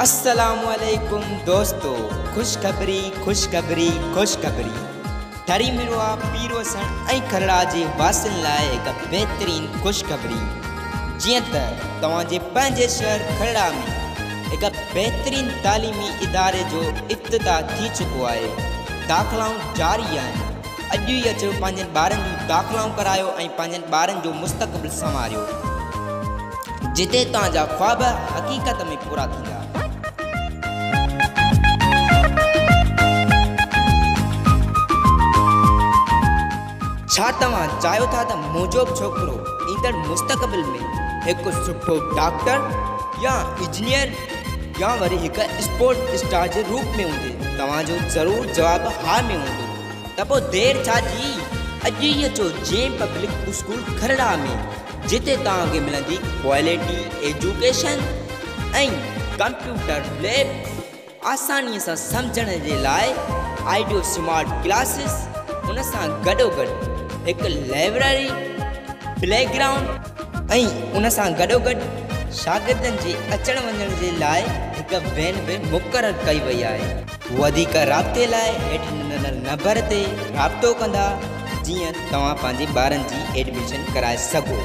अस्सलामुअलैकुम दोस्तों, खुशखबरी खुशखबरी खुशखबरी ठरी मिलो पीरो सण ऐं खरड़ा जे वासिन लाइ हिकु बेहतरीन खुशखबरी। जियां त तव्हांजे पंहिंजे शहर खरड़ा में हिकु बेहतरीन तालीमी इदारे जो इफ्तिताह थी चुको आहे। दाख़िलाऊं जारी आहिनि। अॼु ई अचो पंहिंजनि ॿारनि जूं दाख़िलाऊं करायो ऐं पंहिंजनि ॿारनि जो मुस्तक़बिल संवारियो, जिते तव्हांजा ख्वाब हक़ीक़त में पूरा थींदा। छा तव्हां चाहियो था त मुंहिंजो छोकिरो ईंदड़ मुस्तक़बिल में हिकु सुठो डॉक्टर या इंजीनियर या वरी हिकु स्पोर्ट स्टार जे रूप में हुजे? तव्हांजो ज़रूरु जवाबु हा में हूंदो। त पोइ देरि छा जी, अॼु ई अचो जेम पब्लिक स्कूल खरड़ा में, जिते तव्हांखे मिलंदी क्वालिटी एजुकेशन ऐं कंप्यूटर लैब आसानीअ सां सम्झण जे लाइ आइडियो स्मार्ट क्लासिस। उन सां गॾोगॾु हिकु लाइब्रेरी, प्लेग्राउंड ऐं उन सां गॾोगॾु शागिर्दनि जे अचण वञण जे लाइ हिकु वैन बि मुक़ररु कई वई आहे। वधीक राब्ते लाइ हेठि ॾिनल नंबर ते राब्तो कंदा, जीअं तव्हां पंहिंजे ॿारनि जी एडमिशन कराए सघो।